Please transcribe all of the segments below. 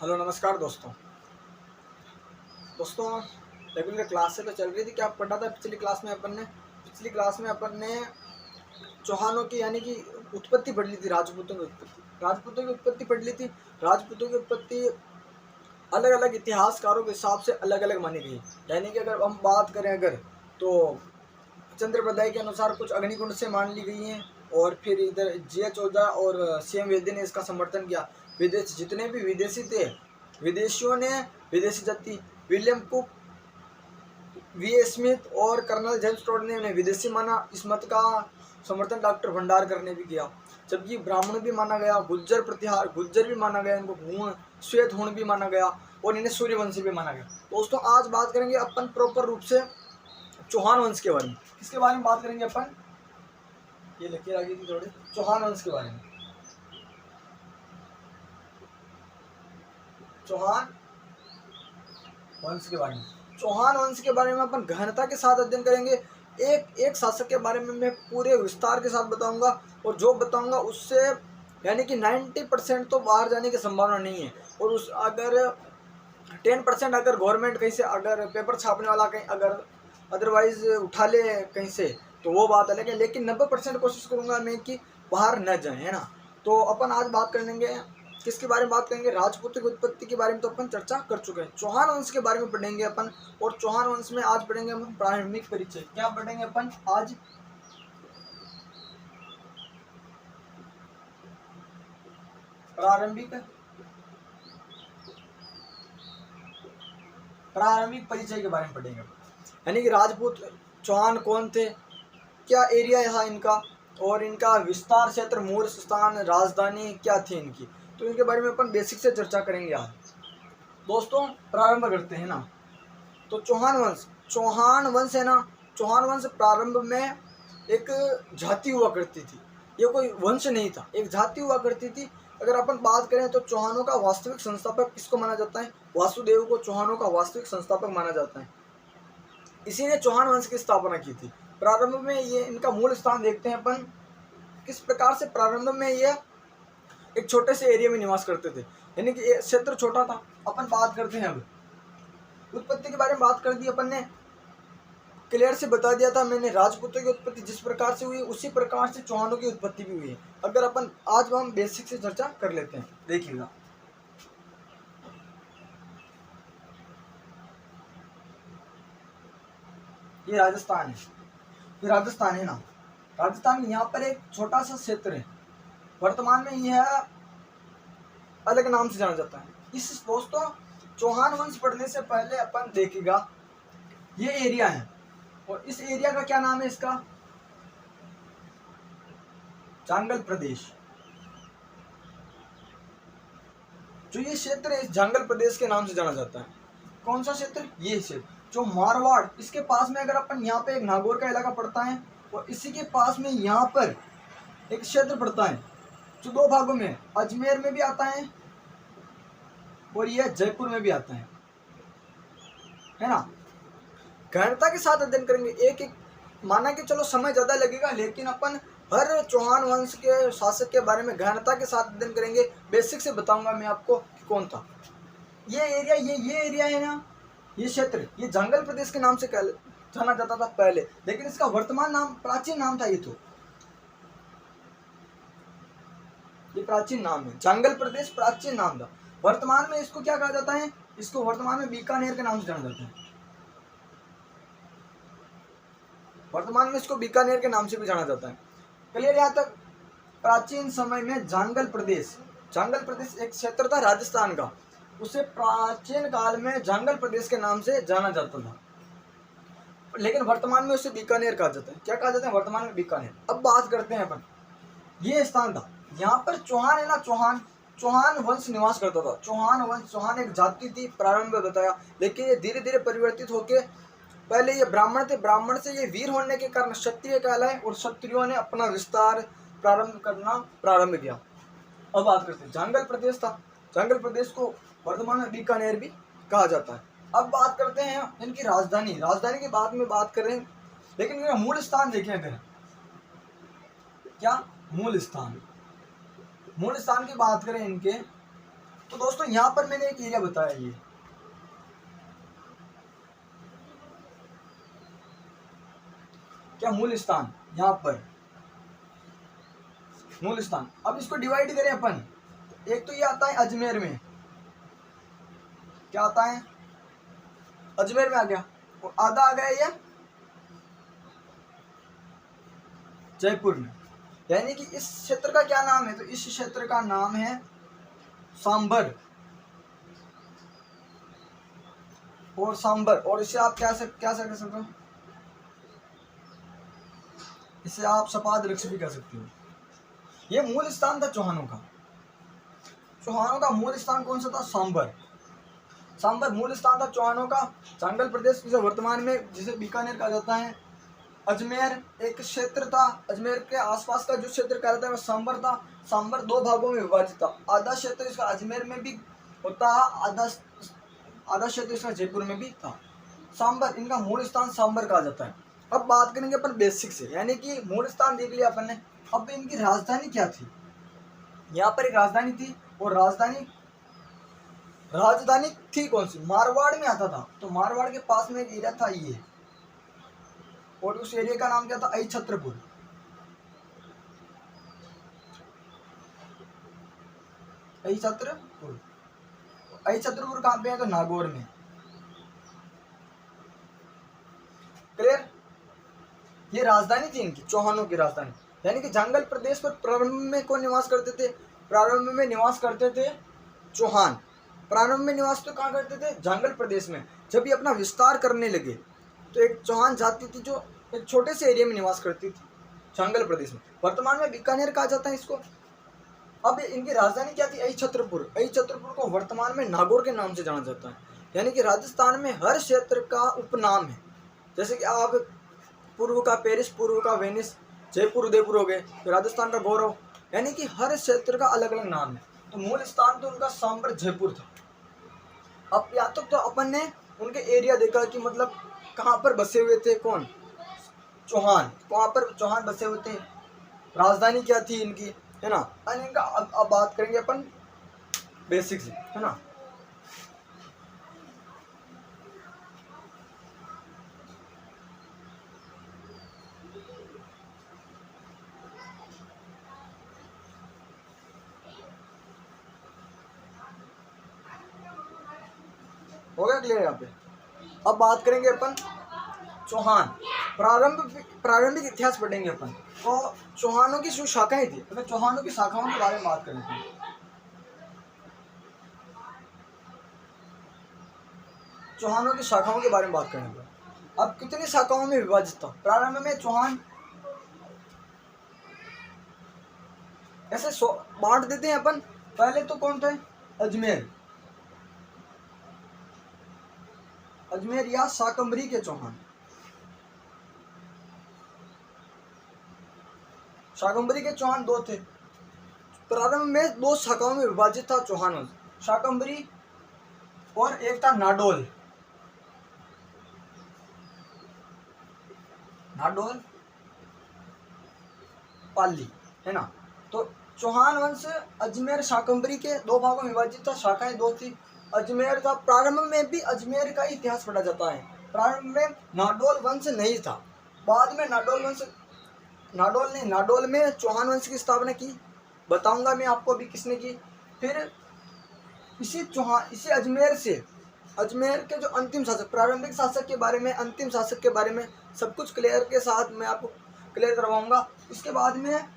Hello नमस्कार दोस्तों regular classes तो चल रही थी। क्या पढ़ा था पिछली क्लास में अपन ने चौहानों की यानी कि उत्पत्ति पढ़ ली थी। राजपूतों की उत्पत्ति पढ़ ली थी। राजपूतों की उत्पत्ति अलग अलग इतिहासकारों के हिसाब से अलग अलग मानी गई। यानी कि अगर हम बात करें तो चंद्रप्रदाय के अनुसार कुछ अग्निकुंड से मान ली गई हैं, और फिर इधर जी.एच. ओझा और सी.एम. वेदी ने इसका समर्थन किया। विदेश जितने भी विदेशी थे, विदेशियों ने विदेशी जाति विलियम कुक, वी.ए. स्मिथ और कर्नल जेम्स टोड ने उन्हें विदेशी माना। इस मत का समर्थन डॉक्टर भंडारकर ने भी किया। जबकि ब्राह्मण भी माना गया, गुज्जर भी माना गया, इनको हूण श्वेत हूण भी माना गया, और इन्हें सूर्यवंशी भी माना गया। दोस्तों आज बात करेंगे अपन प्रॉपर रूप से चौहान वंश के बारे में। किसके बारे में बात करेंगे अपन? ये लिखिए आगे की थोड़ी, चौहान वंश के बारे में। चौहान वंश के बारे में चौहान वंश के बारे में अपन गहनता के साथ अध्ययन करेंगे। एक एक शासक के बारे में मैं पूरे विस्तार के साथ बताऊंगा, और जो बताऊंगा उससे यानी कि 90% तो बाहर जाने की संभावना नहीं है। और उस अगर 10% अगर गवर्नमेंट कहीं से अगर पेपर छापने वाला कहीं अगर अदरवाइज उठा ले कहीं से, तो वो बात अलग है। लेकिन 90% कोशिश करूंगा मैं कि बाहर न जाए, है ना। तो अपन आज बात कर लेंगे किसके बारे में बात करेंगे? राजपूतों की उत्पत्ति के बारे में तो अपन चर्चा कर चुके हैं। चौहान वंश के बारे में पढ़ेंगे अपन, और चौहान वंश में आज पढ़ेंगे हम प्रारंभिक परिचय। क्या पढ़ेंगे अपन आज? प्रारंभिक परिचय के बारे में पढ़ेंगे। यानी कि राजपूत चौहान कौन थे, क्या एरिया था इनका, और इनका विस्तार क्षेत्र, मूल स्थान, राजधानी क्या थी इनकी, तो इनके बारे में अपन बेसिक से चर्चा करेंगे आज। दोस्तों प्रारंभ करते हैं ना। तो चौहान वंश है ना। चौहान वंश प्रारंभ में एक जाति हुआ करती थी। ये कोई वंश नहीं था, एक जाति हुआ करती थी। अगर अपन बात करें तो चौहानों का वास्तविक संस्थापक किसको माना जाता है? वासुदेव को चौहानों का वास्तविक संस्थापक माना जाता है। इसी ने चौहान वंश की स्थापना की थी। प्रारंभ में ये इनका मूल स्थान देखते हैं अपन किस प्रकार से। प्रारंभ में ये एक छोटे से एरिया में निवास करते थे, यानी कि क्षेत्र छोटा था। अपन बात करते हैं अब उत्पत्ति के बारे में। बात कर दी अपन ने, क्लियर से बता दिया था मैंने। राजपूतों की उत्पत्ति जिस प्रकार से हुई उसी प्रकार से चौहानों की उत्पत्ति भी हुई है। अगर अपन आज हम बेसिक से चर्चा कर लेते हैं, देखिएगा। ये राजस्थान है ना। राजस्थान यहाँ पर एक छोटा सा क्षेत्र है। वर्तमान में यह अलग नाम से जाना जाता है। इस दोस्तों चौहान वंश पढ़ने से पहले अपन देखेगा ये एरिया है, और इस एरिया का क्या नाम है? इसका जांगल प्रदेश। जो ये क्षेत्र है इस जांगल प्रदेश के नाम से जाना जाता है। कौन सा क्षेत्र? ये क्षेत्र जो मारवाड़, इसके पास में अगर अपन यहाँ पे एक नागौर का इलाका पड़ता है, और इसी के पास में यहाँ पर एक क्षेत्र पड़ता है जो दो भागों में, अजमेर में भी आता है और यह जयपुर में भी आता है ना। गहनता के साथ अध्ययन करेंगे। एक एक माना कि चलो समय ज्यादा लगेगा, लेकिन अपन हर चौहान वंश के शासक के बारे में गहनता के साथ अध्ययन करेंगे। बेसिक से बताऊंगा मैं आपको कि कौन था ये एरिया। ये एरिया है ना, ये क्षेत्र, ये जंगल प्रदेश के नाम से जाना जाता था पहले, लेकिन इसका वर्तमान नाम, प्राचीन नाम था ये प्राचीन नाम है। जंगल प्रदेश प्राचीन नाम था। वर्तमान में इसको क्या कहा जाता है? इसको वर्तमान में बीकानेर के नाम से जाना जाता है। वर्तमान में इसको बीकानेर के नाम से भी जाना जाता है। क्लियर यहाँ तक? प्राचीन समय में जंगल प्रदेश एक क्षेत्र था राजस्थान का, उसे प्राचीन काल में जंगल प्रदेश के नाम से जाना जाता था, लेकिन वर्तमान में उसे बीकानेर कहा जाता है। क्या कहा जाता है वर्तमान में? बीकानेर। अब बात करते हैं अपन, ये स्थान था यहाँ पर चौहान है ना। चौहान वंश निवास करता था। चौहान एक जाति थी प्रारंभ में बताया, लेकिन ये धीरे धीरे परिवर्तित होके, पहले ये ब्राह्मण थे, ब्राह्मण से ये वीर होने के कारण क्षत्रिय कहलाए, और क्षत्रियों ने अपना विस्तार प्रारंभ किया। अब बात करते हैं, जंगल प्रदेश था। जंगल प्रदेश को वर्तमान में बीकानेर भी कहा जाता है। अब बात करते हैं इनकी राजधानी के बाद में बात करें, लेकिन इनका मूल स्थान देखें। अगर क्या मूल स्थान की बात करें इनके, तो दोस्तों यहाँ पर मैंने एक एरिया बताया, ये क्या मूलस्थान, यहाँ पर मूलस्थान। अब इसको डिवाइड करें अपन, एक तो ये आता है अजमेर में, क्या आता है, अजमेर में आ गया, और आधा आ गया ये जयपुर में। यानी कि इस क्षेत्र का क्या नाम है, तो इस क्षेत्र का नाम है सांबर, और सांबर, और इसे आप क्या कर सकते हो, इसे आप सपाद वृक्ष भी कह सकते हो। ये मूल स्थान था चौहानों का। चौहानों का मूल स्थान कौन सा था, सांबर। सांबर मूल स्थान था चौहानों का। चांगल प्रदेश जो वर्तमान में जिसे बीकानेर कहा जाता है, अजमेर एक क्षेत्र था, अजमेर के आसपास का जो क्षेत्र कहा जाता है वह सांबर था। सांबर दो भागों में विभाजित था, आधा क्षेत्र इसका अजमेर में भी होता, आधा क्षेत्र इसका जयपुर में भी था। सांबर, इनका मूल स्थान सांबर कहा जाता है। अब बात करेंगे अपन बेसिक से, यानी कि मूल स्थान देख लिया अपन ने। अब इनकी राजधानी क्या थी, यहाँ पर एक राजधानी थी, और राजधानी थी कौन सी, मारवाड़ में आता था। तो मारवाड़ के पास में एक एरिया था ये, और उस एरिया का नाम क्या था, अहिछत्रपुर। अहिछत्रपुर, अहिछत्रपुर कहाँ पे है, तो नागौर में। क्लियर, ये राजधानी थी इनकी, चौहानों की राजधानी। यानी कि जंगल प्रदेश पर प्रारंभ में कौन निवास करते थे, प्रारंभ में निवास करते थे चौहान। प्रारंभ में निवास तो कहाँ करते थे, जंगल प्रदेश में। जब ये अपना विस्तार करने लगे तो एक चौहान जाति थी जो एक छोटे से एरिया में निवास करती थी, जंगल प्रदेश में। वर्तमान में बीकानेर कहा जाता है इसको। अब इनकी राजधानी क्या थी, अहिछत्रपुर। अहिछत्रपुर को वर्तमान में नागौर के नाम से जाना जाता है। यानी कि राजस्थान में हर क्षेत्र का उपनाम है। जैसे कि आप पूर्व का पेरिस, पूर्व का वेनिस, जयपुर उदयपुर हो गए, तो राजस्थान का गौरव। यानी कि हर क्षेत्र का अलग अलग नाम है। तो मूल स्थान तो उनका सांबर जयपुर था। अब या तो अपन ने उनके एरिया देखा कि मतलब कहाँ पर बसे हुए थे, कौन, चौहान, वहाँ पर चौहान बसे हुए थे, राजधानी क्या थी इनकी, है ना। और इनका अब बात करेंगे अपन बेसिक से, है ना। हो गया क्लियर यहाँ पे। अब बात करेंगे अपन चौहान, प्रारंभिक इतिहास पढ़ेंगे अपन। तो चौहानों की जो शाखाएं थी, तो चौहानों की शाखाओं के बारे में बात करें थे। चौहानों की शाखाओं के बारे में बात करेंगे। अब कितनी शाखाओं में विभाजित था, प्रारंभ में चौहान ऐसे बांट देते हैं अपन। पहले तो कौन थे, अजमेर, अजमेर या शाकंभरी के चौहान। शाकंभरी के चौहान दो थे। प्रारंभ में दो शाखाओं में विभाजित था चौहान वंश, शाकंभरी और एक था नाडोल। नाडोल पाली, है ना। तो चौहान वंश अजमेर शाकंभरी के दो भागों में विभाजित था, शाखाएं दो थी। अजमेर था, प्रारंभ में भी अजमेर का इतिहास पढ़ा जाता है। प्रारंभ में नाडोल वंश नहीं था, बाद में नाडोल में चौहान वंश की स्थापना की। बताऊंगा मैं आपको अभी किसने की। फिर इसी अजमेर के जो अंतिम शासक, प्रारंभिक शासक के बारे में, अंतिम शासक के बारे में सब कुछ क्लियर के साथ मैं आपको क्लियर करवाऊंगा। इसके बाद में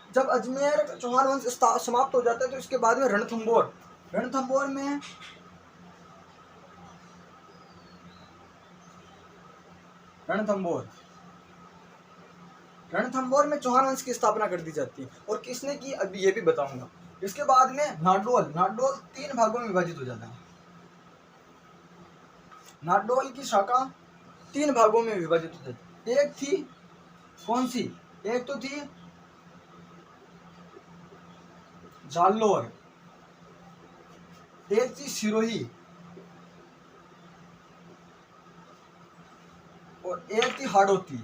जब अजमेर चौहान वंश समाप्त हो जाता है तो इसके बाद में रणथंबोर में चौहान वंश की स्थापना कर दी जाती है। और किसने की अभी ये भी बताऊंगा। इसके बाद में नाडोल तीन भागों में विभाजित हो जाता है। नाडोल की शाखा तीन भागों में विभाजित हो जाती है। एक थी कौन सी, एक तो थी जालोर, एक थी सिरोही, और एक थी हाड़ौती।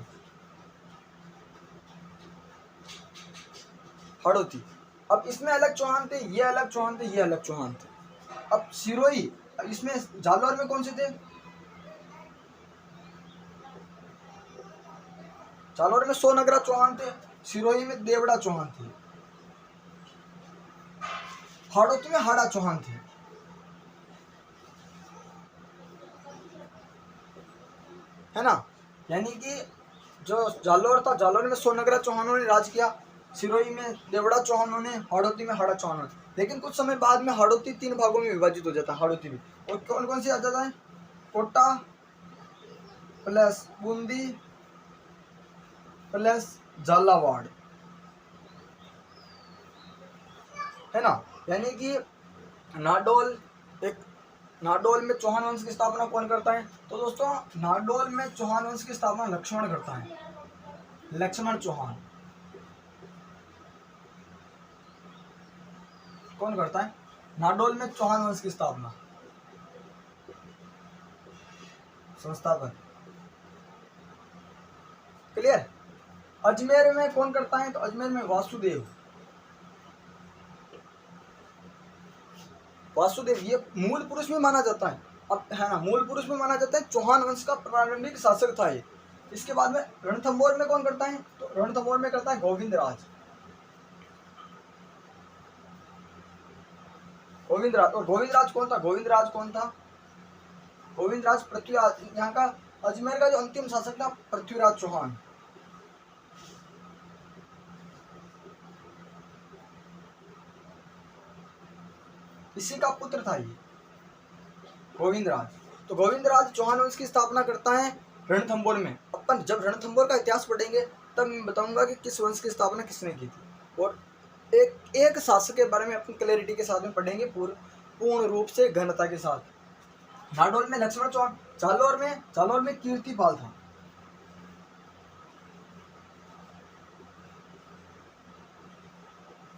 अब इसमें अलग चौहान थे, ये अलग चौहान थे, ये अलग चौहान थे। अब सिरोही, इसमें जालौर में कौन से थे? जालौर में सोनगरा चौहान थे, सिरोही में देवड़ा चौहान थे, हाड़ौती में हाड़ा चौहान थे। है ना, यानी कि जो जालौर था, जालौर में सोनगरा चौहानों ने राज किया, सिरोही में देवड़ा चौहानों ने, हाड़ौती में हाड़ा चौहानों ने। लेकिन कुछ समय बाद में हाड़ौती 3 भागों में विभाजित हो जाता है, हाड़ौती भी। और कौन कौन से आ जाता है? कोटा प्लस बूंदी प्लस झालावाड़, है ना। यानी कि नाडोल, एक नाडोल में चौहान वंश की स्थापना कौन करता है? तो दोस्तों नाडोल में चौहान वंश की स्थापना लक्ष्मण करता है, लक्ष्मण चौहान। कौन करता है नाडोल में चौहान वंश की स्थापना? संस्थापक। क्लियर। अजमेर में कौन करता है? तो अजमेर में वासुदेव, वासुदेव ये मूल पुरुष में माना जाता है। अब है ना, मूल पुरुष में माना जाता है, चौहान वंश का प्रारंभिक शासक था ये। इसके बाद में रणथंभौर में कौन करता है? तो रणथंभौर में करता है गोविंदराज, गोविंदराज। और गोविंदराज कौन था? गोविंदराज कौन था? गोविंदराज पृथ्वीराज, यहाँ का अजमेर का जो अंतिम शासक था पृथ्वीराज चौहान। इसी का पुत्र था ये गोविंदराज। तो गोविंदराज चौहान वंश की स्थापना करता है रणथंभौर में। अपन जब रणथंभौर का इतिहास पढ़ेंगे तब मैं बताऊंगा कि किस वंश की स्थापना किसने की थी, और एक एक शासक के बारे में अपन क्लैरिटी के साथ में पढ़ेंगे, पूर्ण रूप से घनता के साथ। नाडोल में लक्ष्मण चौहान, जालौर में कीर्तिपाल था।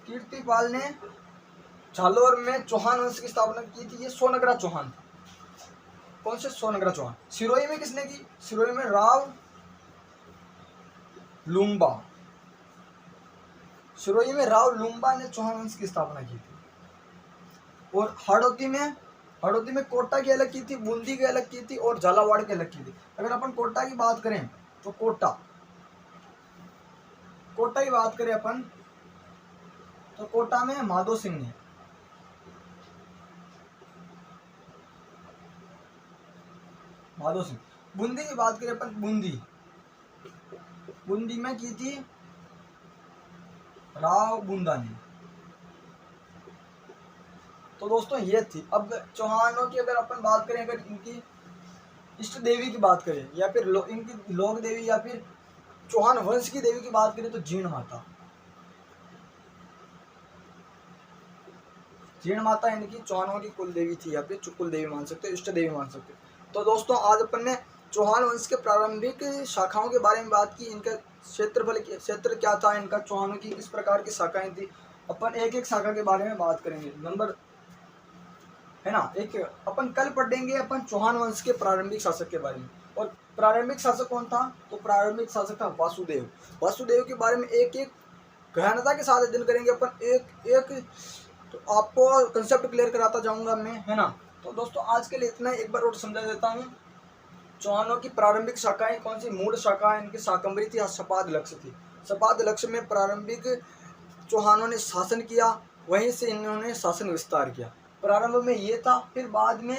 कीर्तिपाल ने जालौर में चौहान वंश की स्थापना की थी। ये सोनगरा चौहान था। कौन से? सोनगरा चौहान। सिरोही में किसने की? सिरोही में राव लुम्बा, सिरोही में राव लुम्बा ने चौहान वंश की स्थापना की थी। और हाड़ौती में कोटा की अलग की थी, बूंदी की अलग की थी, और झालावाड़ की अलग की थी। अगर अपन कोटा की बात करें तो कोटा की बात करें अपन तो कोटा में माधो सिंह ने, माधो सिंह। बूंदी की बात करें अपन, बूंदी में की थी राव बूंदा ने। तो दोस्तों ये थी। अब चौहानों की अगर अपन बात करें, अगर इनकी इष्ट देवी की बात करें, या फिर इनकी लोक देवी, या फिर चौहान वंश की देवी की बात करें, तो जीर्ण माता, जीर्ण माता इनकी चौहानों की कुल देवी थी, या फिर कुल देवी मान सकते हो, इष्ट देवी मान सकते हो। तो दोस्तों आज अपन ने चौहान वंश के प्रारंभिक शाखाओं के बारे में बात की, इनका क्षेत्र क्या था, इनका चौहानों की किस प्रकार की शाखाएं थी। अपन एक एक शाखा के बारे में बात करेंगे, नंबर है ना। एक अपन कल पढ़ेंगे अपन चौहान वंश के प्रारंभिक शासक के बारे में। और प्रारंभिक शासक कौन था? तो प्रारंभिक शासक था वासुदेव। वासुदेव के बारे में एक एक गहनता के साथ अध्ययन करेंगे अपन, एक एक। तो आपको कंसेप्ट क्लियर कराता जाऊंगा मैं, है ना। तो दोस्तों आज के लिए इतना ही, एक बार और समझा देता हूँ। चौहानों की प्रारंभिक शाखाएं कौन सी? मूल शाखा इनकी शाकंभरी थी, सपाद लक्ष्य थी। सपाद लक्ष्य में प्रारंभिक चौहानों ने शासन किया, वहीं से इन्होंने शासन विस्तार किया। प्रारंभ में ये था, फिर बाद में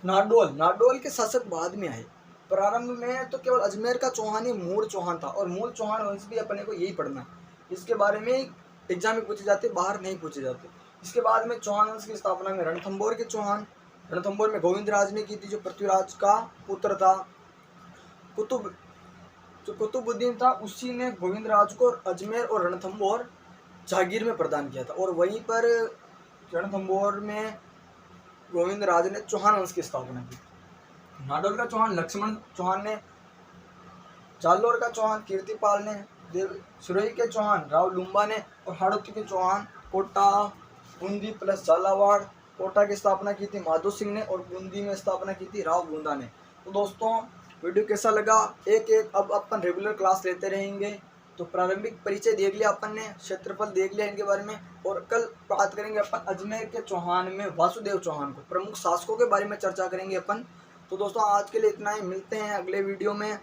नाडोल के शासक बाद में आए। प्रारंभ में तो केवल अजमेर का चौहान ही मूल चौहान था, और मूल चौहान वंश भी अपने को यही पढ़ना है। इसके बारे में एग्जाम में पूछे जाते, बाहर नहीं पूछे जाते। इसके बाद में चौहान वंश की स्थापना में रणथंभौर के चौहान, रणथंभौर में गोविंदराज ने की थी, जो पृथ्वीराज का पुत्र था। कुतुबुद्दीन था, उसी ने गोविंदराज को अजमेर और रणथंभौर जागीर में प्रदान किया था। और वहीं पर रणथंभौर में गोविंदराज ने चौहान वंश की स्थापना की। नाडोल का चौहान लक्ष्मण चौहान ने, जालौर का चौहान कीर्तिपाल ने, सिरोही के चौहान राव लुम्बा ने, और हाड़ौती के चौहान कोटा, बूंदी प्लस झालावाड़। कोटा की स्थापना की थी माधो सिंह ने, और बूंदी में स्थापना की थी राव बूंदा ने। तो दोस्तों वीडियो कैसा लगा? एक एक अब अपन रेगुलर क्लास लेते रहेंगे। तो प्रारंभिक परिचय देख लिया अपन ने, क्षेत्रफल देख लिया इनके बारे में, और कल बात करेंगे अपन अजमेर के चौहान में वासुदेव चौहान को, प्रमुख शासकों के बारे में चर्चा करेंगे अपन। तो दोस्तों आज के लिए इतना ही, मिलते हैं अगले वीडियो में,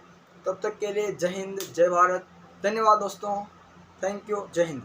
तब तक के लिए जय हिंद जय भारत, धन्यवाद दोस्तों, थैंक यू, जय हिंद।